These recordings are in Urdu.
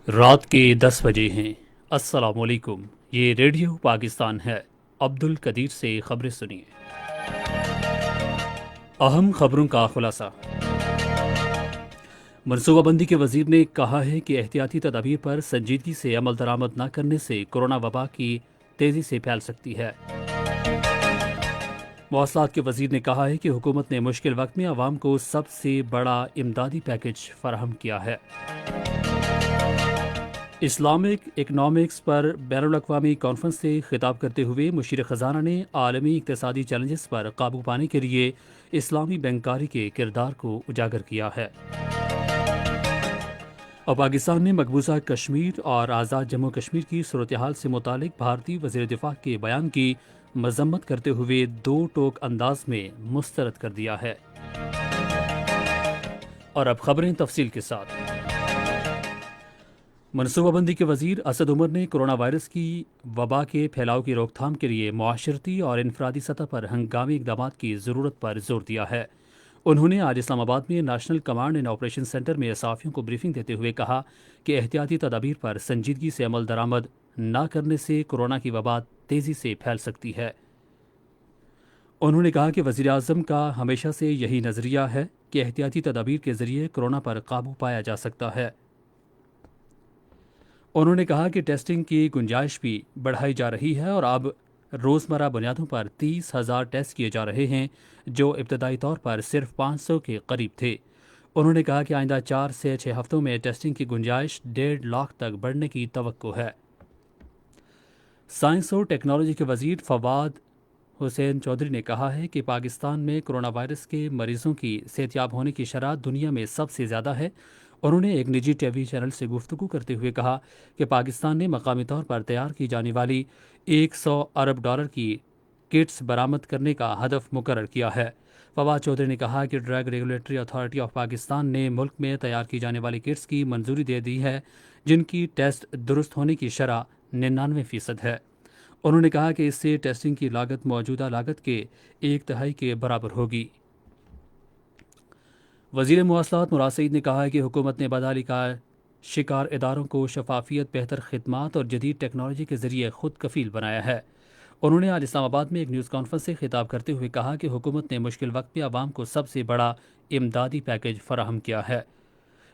رات کے 10 بجے ہیں۔ السلام علیکم، یہ ریڈیو پاکستان ہے۔ عبد القدیر سے خبریں سنیے۔ اہم خبروں کا خلاصہ۔ منصوبہ بندی کے وزیر نے کہا ہے کہ احتیاطی تدابیر پر سنجیدگی سے عمل درآمد نہ کرنے سے کورونا وبا کی تیزی سے پھیل سکتی ہے۔ مواصلات کے وزیر نے کہا ہے کہ حکومت نے مشکل وقت میں عوام کو سب سے بڑا امدادی پیکج فراہم کیا ہے۔ اسلامک اکنامکس پر بین الاقوامی کانفرنس سے خطاب کرتے ہوئے مشیر خزانہ نے عالمی اقتصادی چیلنجز پر قابو پانے کے لیے اسلامی بینکاری کے کردار کو اجاگر کیا ہے۔ اور پاکستان نے مقبوضہ کشمیر اور آزاد جموں کشمیر کی صورتحال سے متعلق بھارتی وزیر دفاع کے بیان کی مذمت کرتے ہوئے دو ٹوک انداز میں مسترد کر دیا ہے۔ اور اب خبریں تفصیل کے ساتھ۔ منصوبہ بندی کے وزیر اسد عمر نے کرونا وائرس کی وبا کے پھیلاؤ کی روک تھام کے لیے معاشرتی اور انفرادی سطح پر ہنگامی اقدامات کی ضرورت پر زور دیا ہے۔ انہوں نے آج اسلام آباد میں national command and operation centre میں صحافیوں کو بریفنگ دیتے ہوئے کہا کہ احتیاطی تدابیر پر سنجیدگی سے عمل درآمد نہ کرنے سے کورونا کی وبا تیزی سے پھیل سکتی ہے۔ انہوں نے کہا کہ وزیر اعظم کا ہمیشہ سے یہی نظریہ ہے کہ احتیاطی تدابیر کے ذریعے کورونا پر قابو پایا جا سکتا ہے۔ انہوں نے کہا کہ ٹیسٹنگ کی گنجائش بھی بڑھائی جا رہی ہے اور اب روزمرہ بنیادوں پر 30,000 ٹیسٹ کیے جا رہے ہیں، جو ابتدائی طور پر صرف 500 کے قریب تھے۔ انہوں نے کہا کہ آئندہ 4 سے 6 ہفتوں میں ٹیسٹنگ کی گنجائش 1.5 لاکھ تک بڑھنے کی توقع ہے۔ سائنس اور ٹیکنالوجی کے وزیر فواد حسین چودھری نے کہا ہے کہ پاکستان میں کرونا وائرس کے مریضوں کی صحتیاب ہونے کی شرح دنیا میں سب سے زیادہ ہے۔ انہوں نے ایک نجی ٹی وی چینل سے گفتگو کرتے ہوئے کہا کہ پاکستان نے مقامی طور پر تیار کی جانے والی 100 ارب ڈالر کی کٹس برآمد کرنے کا ہدف مقرر کیا ہے۔ فواد چودھری نے کہا کہ drug regulatory authority of Pakistan نے ملک میں تیار کی جانے والی کٹس کی منظوری دے دی ہے، جن کی ٹیسٹ درست ہونے کی شرح 99% ہے۔ انہوں نے کہا کہ اس سے ٹیسٹنگ کی لاگت موجودہ لاگت کے 1/3 کے برابر ہوگی۔ وزیر مواصلات مراد سعید نے کہا کہ حکومت نے بدحالی کا شکار اداروں کو شفافیت، بہتر خدمات اور جدید ٹیکنالوجی کے ذریعے خود کفیل بنایا ہے۔ انہوں نے آج اسلام آباد میں ایک نیوز کانفرنس سے خطاب کرتے ہوئے کہا کہ حکومت نے مشکل وقت میں عوام کو سب سے بڑا امدادی پیکج فراہم کیا ہے۔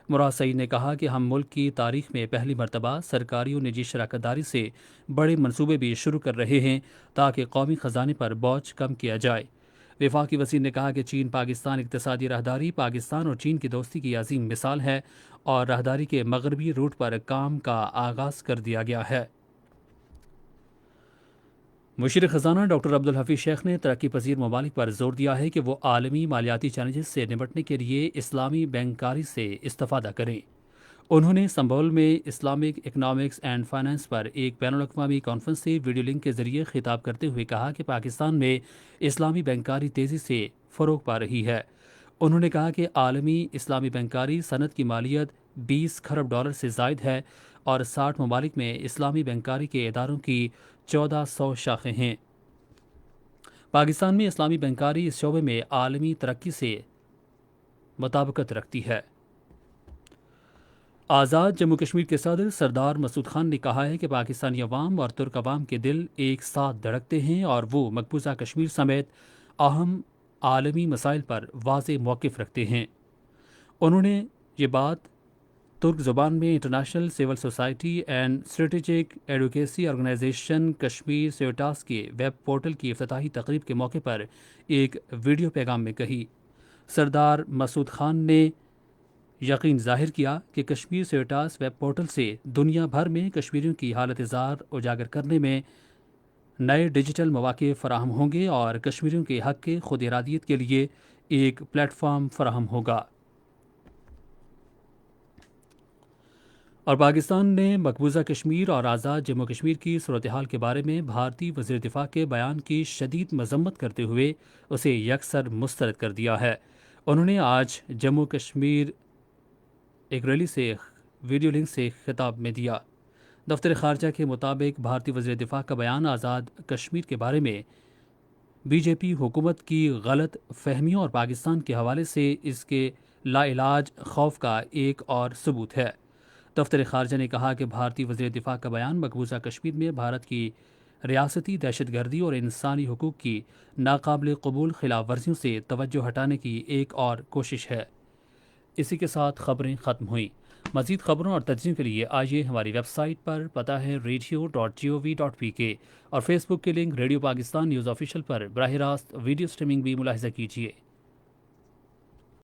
مراد سعید نے کہا کہ ہم ملک کی تاریخ میں پہلی مرتبہ سرکاری اور نجی شراکت داری سے بڑے منصوبے بھی شروع کر رہے ہیں تاکہ قومی خزانے پر بوجھ کم کیا جائے۔ وفاقی وزیر نے کہا کہ چین پاکستان اقتصادی راہداری پاکستان اور چین کی دوستی کی عظیم مثال ہے اور راہداری کے مغربی روٹ پر کام کا آغاز کر دیا گیا ہے۔ مشیر خزانہ ڈاکٹر عبدالحفیظ شیخ نے ترقی پذیر ممالک پر زور دیا ہے کہ وہ عالمی مالیاتی چیلنجز سے نمٹنے کے لیے اسلامی بینکاری سے استفادہ کریں۔ انہوں نے استنبول میں اسلامک اکنامکس اینڈ فائنانس پر ایک بین الاقوامی کانفرنس سے ویڈیو لنک کے ذریعے خطاب کرتے ہوئے کہا کہ پاکستان میں اسلامی بینکاری تیزی سے فروغ پا رہی ہے۔ انہوں نے کہا کہ عالمی اسلامی بینکاری صنعت کی مالیت 20 کھرب ڈالر سے زائد ہے اور 60 ممالک میں اسلامی بینکاری کے اداروں کی 1400 شاخیں ہیں۔ پاکستان میں اسلامی بینکاری اس شعبے میں عالمی ترقی سے مطابقت رکھتی ہے۔ آزاد جموں کشمیر کے صدر سردار مسعود خان نے کہا ہے کہ پاکستانی عوام اور ترک عوام کے دل ایک ساتھ دھڑکتے ہیں اور وہ مقبوضہ کشمیر سمیت اہم عالمی مسائل پر واضح موقف رکھتے ہیں۔ انہوں نے یہ بات ترک زبان میں international civil society and strategic advocacy organisation Kashmir Civitas کے ویب پورٹل کی افتتاحی تقریب کے موقع پر ایک ویڈیو پیغام میں کہی۔ سردار مسعود خان نے یقین ظاہر کیا کہ کشمیر سیوٹاس ویب پورٹل سے دنیا بھر میں کشمیریوں کی حالت زار اجاگر کرنے میں نئے ڈیجیٹل مواقع فراہم ہوں گے اور کشمیریوں کے حق کے خود ارادیت کے لیے ایک پلیٹ فارم فراہم ہوگا۔ اور پاکستان نے مقبوضہ کشمیر اور آزاد جموں کشمیر کی صورتحال کے بارے میں بھارتی وزیر دفاع کے بیان کی شدید مذمت کرتے ہوئے اسے یکسر مسترد کر دیا ہے۔ انہوں نے آج جموں کشمیر ایک ریلی سے ویڈیو لنک سے خطاب میں دیا۔ دفتر خارجہ کے مطابق بھارتی وزیر دفاع کا بیان آزاد کشمیر کے بارے میں بی جے پی حکومت کی غلط فہمیوں اور پاکستان کے حوالے سے اس کے لا علاج خوف کا ایک اور ثبوت ہے۔ دفتر خارجہ نے کہا کہ بھارتی وزیر دفاع کا بیان مقبوضہ کشمیر میں بھارت کی ریاستی دہشت گردی اور انسانی حقوق کی ناقابل قبول خلاف ورزیوں سے توجہ ہٹانے کی ایک اور کوشش ہے۔ اسی کے ساتھ خبریں ختم ہوئیں۔ مزید خبروں اور تجزیوں کے لیے آئیے ہماری ویب سائٹ پر، پتہ ہے radio.gov.pk، اور فیس بک کے link radio Pakistan news official پر براہ راست ویڈیو سٹریمنگ بھی ملاحظہ کیجیے۔